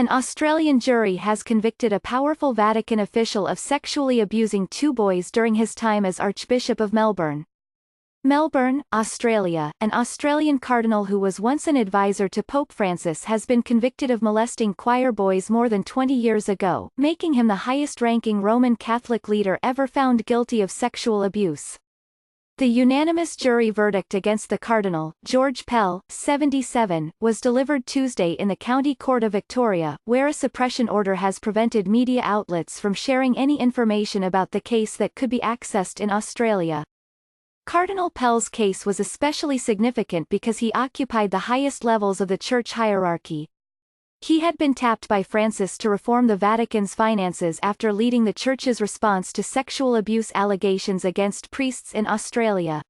An Australian jury has convicted a powerful Vatican official of sexually abusing two boys during his time as Archbishop of Melbourne. Melbourne, Australia. An Australian cardinal who was once an advisor to Pope Francis has been convicted of molesting choir boys more than 20 years ago, making him the highest-ranking Roman Catholic leader ever found guilty of sexual abuse. The unanimous jury verdict against the Cardinal, George Pell, 77, was delivered Tuesday in the County Court of Victoria, where a suppression order has prevented media outlets from sharing any information about the case that could be accessed in Australia. Cardinal Pell's case was especially significant because he occupied the highest levels of the church hierarchy. He had been tapped by Francis to reform the Vatican's finances after leading the Church's response to sexual abuse allegations against priests in Australia.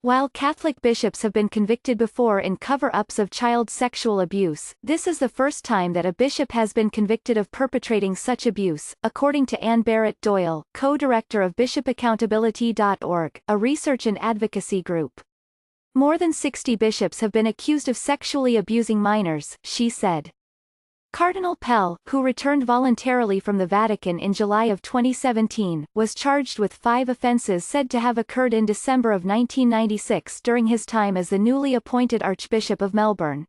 While Catholic bishops have been convicted before in cover-ups of child sexual abuse, this is the first time that a bishop has been convicted of perpetrating such abuse, according to Anne Barrett-Doyle, co-director of bishopaccountability.org, a research and advocacy group. More than 60 bishops have been accused of sexually abusing minors, she said. Cardinal Pell, who returned voluntarily from the Vatican in July of 2017, was charged with 5 offences said to have occurred in December of 1996 during his time as the newly appointed Archbishop of Melbourne.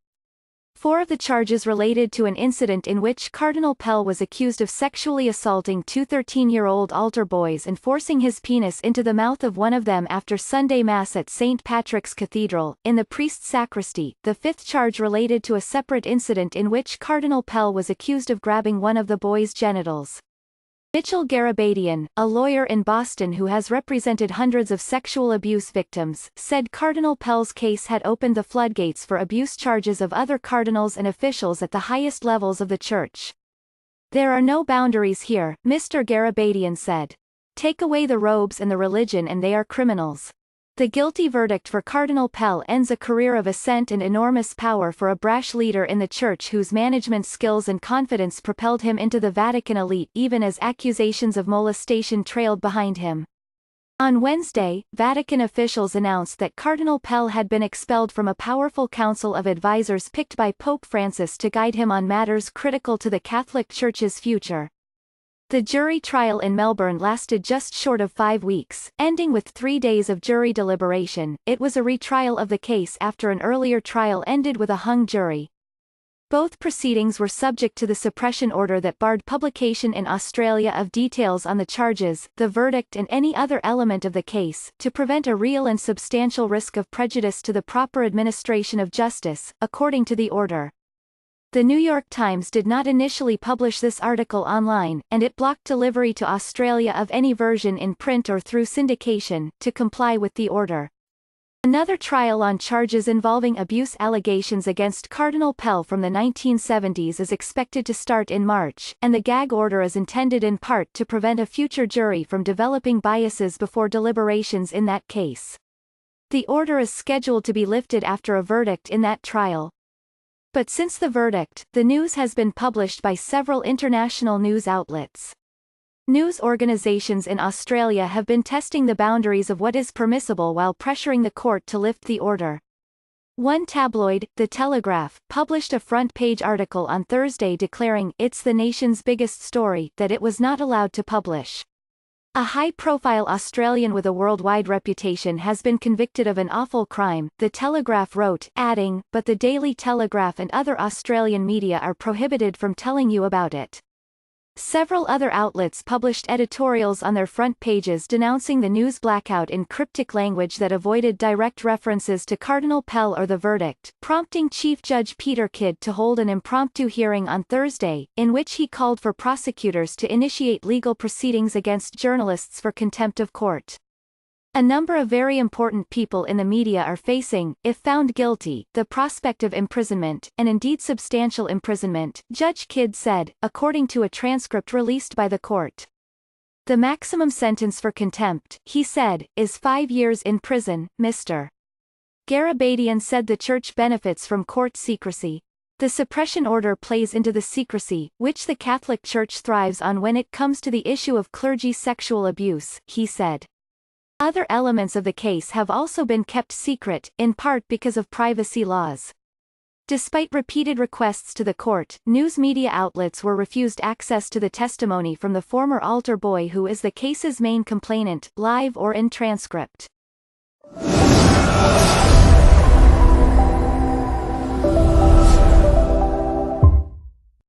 4 of the charges related to an incident in which Cardinal Pell was accused of sexually assaulting 2 13-year-old altar boys and forcing his penis into the mouth of one of them after Sunday Mass at St. Patrick's Cathedral, in the priest's sacristy. The 5th charge related to a separate incident in which Cardinal Pell was accused of grabbing one of the boy's genitals. Mitchell Garabedian, a lawyer in Boston who has represented hundreds of sexual abuse victims, said Cardinal Pell's case had opened the floodgates for abuse charges of other cardinals and officials at the highest levels of the Church. "There are no boundaries here," Mr. Garabedian said. "Take away the robes and the religion and they are criminals." The guilty verdict for Cardinal Pell ends a career of ascent and enormous power for a brash leader in the Church whose management skills and confidence propelled him into the Vatican elite even as accusations of molestation trailed behind him. On Wednesday, Vatican officials announced that Cardinal Pell had been expelled from a powerful council of advisors picked by Pope Francis to guide him on matters critical to the Catholic Church's future. The jury trial in Melbourne lasted just short of 5 weeks, ending with 3 days of jury deliberation. It was a retrial of the case after an earlier trial ended with a hung jury. Both proceedings were subject to the suppression order that barred publication in Australia of details on the charges, the verdict and any other element of the case, to prevent a real and substantial risk of prejudice to the proper administration of justice, according to the order. The New York Times did not initially publish this article online, and it blocked delivery to Australia of any version in print or through syndication, to comply with the order. Another trial on charges involving abuse allegations against Cardinal Pell from the 1970s is expected to start in March, and the gag order is intended in part to prevent a future jury from developing biases before deliberations in that case. The order is scheduled to be lifted after a verdict in that trial. But since the verdict, the news has been published by several international news outlets. News organizations in Australia have been testing the boundaries of what is permissible while pressuring the court to lift the order. One tabloid, The Telegraph, published a front-page article on Thursday declaring it's the nation's biggest story that it was not allowed to publish. A high-profile Australian with a worldwide reputation has been convicted of an awful crime, The Telegraph wrote, adding, but the Daily Telegraph and other Australian media are prohibited from telling you about it. Several other outlets published editorials on their front pages denouncing the news blackout in cryptic language that avoided direct references to Cardinal Pell or the verdict, prompting Chief Judge Peter Kidd to hold an impromptu hearing on Thursday, in which he called for prosecutors to initiate legal proceedings against journalists for contempt of court. A number of very important people in the media are facing, if found guilty, the prospect of imprisonment, and indeed substantial imprisonment, Judge Kidd said, according to a transcript released by the court. The maximum sentence for contempt, he said, is 5 years in prison, Mr. Garabedian said the Church benefits from court secrecy. The suppression order plays into the secrecy, which the Catholic Church thrives on when it comes to the issue of clergy sexual abuse, he said. Other elements of the case have also been kept secret, in part because of privacy laws. Despite repeated requests to the court, news media outlets were refused access to the testimony from the former altar boy who is the case's main complainant, live or in transcript.